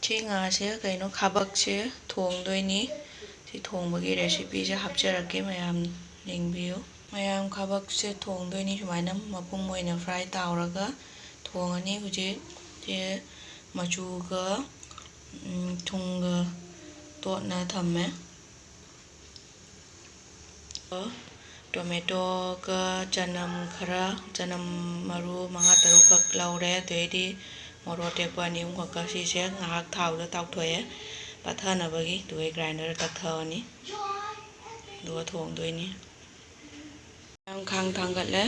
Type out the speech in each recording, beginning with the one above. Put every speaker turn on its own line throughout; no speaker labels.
ꯁꯤ ꯉꯥꯁꯦ ꯀꯩꯅꯣ ꯈꯥꯕꯛꯁꯦ ꯊꯣꯡꯗꯣꯏꯅꯤ ꯁꯤ ꯊꯣꯡꯕꯒꯤ ꯔꯦꯁꯤꯄꯤꯁꯦ ꯍꯥꯞꯆꯔꯛꯀꯦ ꯃꯌꯥꯝ ꯌꯦꯡꯕꯤꯌꯨ ꯃꯌꯥꯝ ꯈꯥꯕꯛꯁꯦ ꯊꯣꯡꯗꯣꯏꯅꯤ ꯁꯨꯃꯥꯏꯅ ꯃꯄꯨꯝ ꯑꯣꯏꯅ ꯐ꯭ꯔꯥꯏ ꯇꯥꯎꯔꯒ ꯊꯣꯡꯉꯅꯤ ꯍꯧꯖꯤꯛ ꯃꯆꯨꯒ ꯊꯨꯝꯒ ꯇꯣꯠꯅ ꯊꯝꯃꯦ ꯇꯣꯃꯦꯇꯣꯒ ꯆꯅꯝ ꯈꯔ ꯆꯅꯝ ꯃꯔꯨ 5-6ꯈꯛ ꯂꯧꯔꯦ ꯑꯗꯩꯗꯤ ꯃꯣꯔꯣꯛ ꯑꯇꯦꯛꯄ 2-3ꯈꯛꯀ ꯁꯤꯁꯦ ꯉꯥꯏꯍꯥꯛ ꯊꯥꯎꯗ ꯇꯥꯎꯊꯣꯛꯑꯦ ꯄꯥꯊꯅꯕꯒꯤ ꯑꯗꯨꯒ ꯒ꯭ꯔꯥꯏꯟꯗꯔꯗ ꯇꯛꯊꯑꯅꯤ ꯑꯗꯨꯒ ꯊꯣꯡꯗꯣꯏꯅꯤ ꯈꯥꯡ ꯊꯥꯡꯒꯠꯂꯦ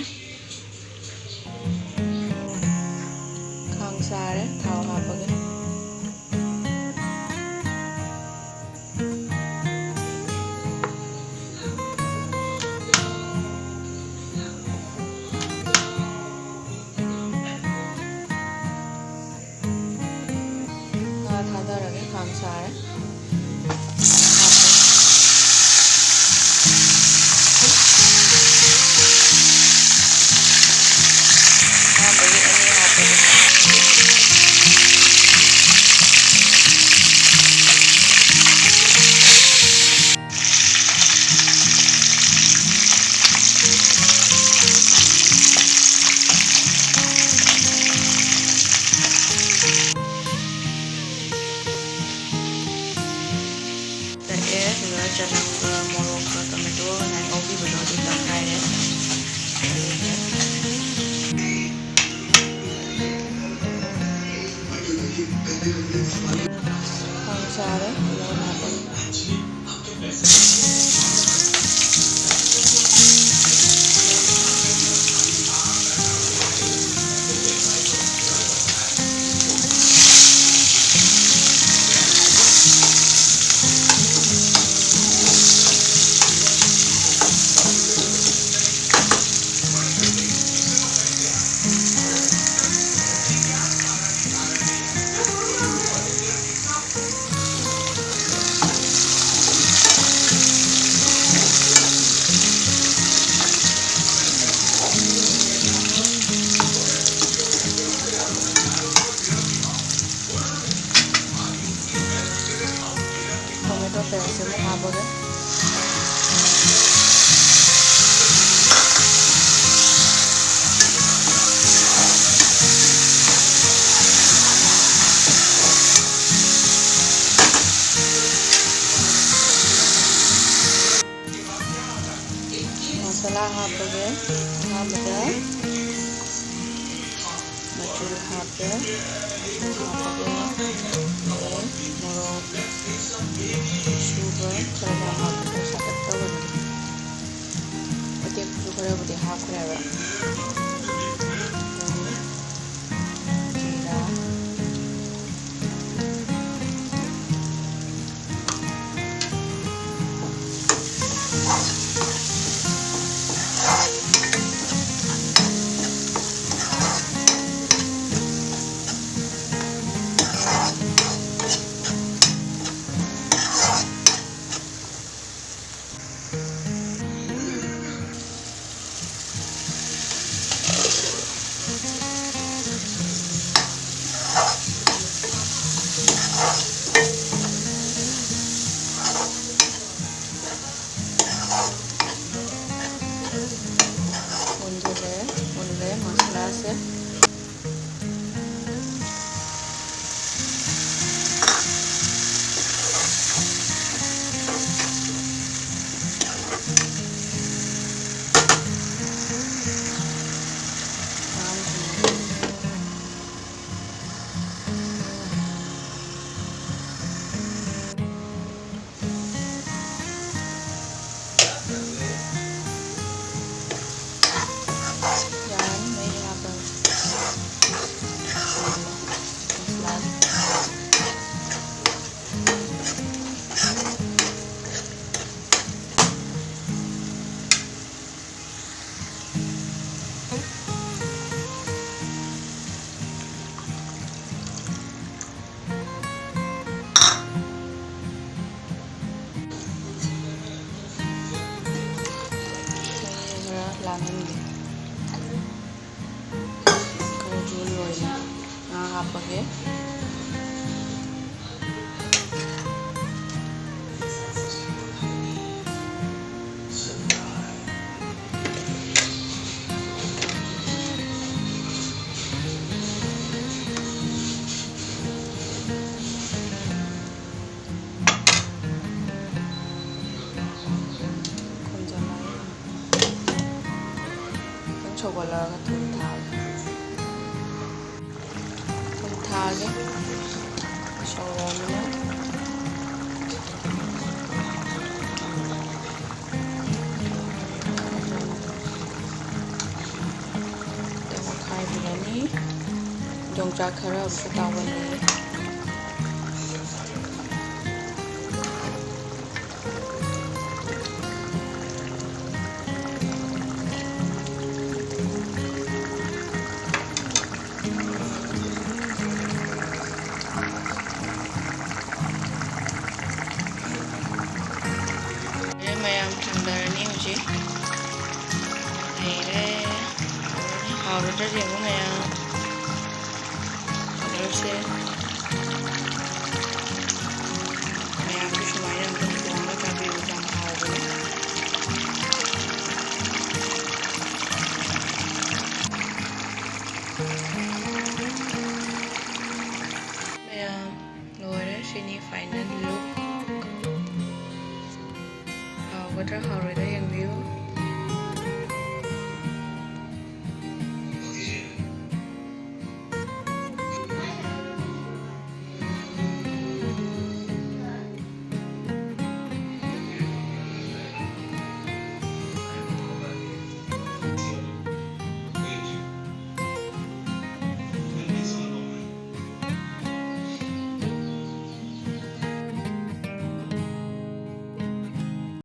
ꯈꯥꯡ ꯁꯥꯔꯦ ꯊꯥꯎ ꯍꯥꯞꯄꯒꯦ ꯊꯥꯗꯔꯒꯦ ꯈꯥꯡ ꯁꯥꯔꯦ ꯆꯅꯝꯒ ꯃꯣꯔꯣꯛꯀ ꯇꯣꯃꯦꯇꯣꯒ ꯉꯧꯈꯤꯕꯗꯣ ꯑꯗꯨ ꯇꯛꯈꯥꯏꯔꯦ ꯈꯥꯡ ꯁꯥꯔꯦ ꯇꯤꯜꯍꯧ ꯍꯥꯞꯄꯒꯦ टोमेटो पेस्ट में हापगे मसाला हापगे मचूर हापे मोरok sugar खरा हापगे सातक तवनी अतेक खरा बुदि हाखरेबा जीरा मसाला से लांगनगे खरा झोल हापगे ꯁꯧꯒꯠꯂꯛꯑꯒ ꯊꯨꯝ ꯊꯥꯒꯦ ꯁꯧꯔꯛꯑꯕꯅꯤꯅ ꯃꯈꯥꯏꯕꯤꯔꯅꯤ ꯌꯣꯡꯆꯥꯛ ꯈꯔ ꯑꯃꯁꯨ ꯇꯥꯎꯒꯅꯤ ꯃꯌꯥꯝ ꯊꯥꯡꯗꯔꯅꯤ ꯍꯧꯖꯤꯛ ꯂꯩꯔꯦ ꯍꯥꯎꯔꯗ꯭ꯔꯥ ꯌꯦꯡꯉꯨ ꯃꯌꯥꯝ ꯀꯂꯔꯁꯦ ꯃꯌꯥꯝꯁꯨ ꯁꯨꯃꯥꯏꯅ ꯑꯝꯇꯪ ꯊꯣꯡꯉꯒ ꯆꯥꯕꯤꯌꯨ ꯌꯥꯝ ꯍꯥꯎꯕꯅꯤ ꯃꯌꯥꯝ ꯂꯣꯏꯔꯦ ꯁꯤꯅꯤ ꯐꯥꯏꯅꯦꯜ ꯂꯨꯛ ꯍꯥꯎꯒꯗ꯭ꯔꯥ ꯍꯥꯎꯔꯣꯏꯗ꯭ꯔꯥ ꯌꯦꯡꯕꯤꯌꯨ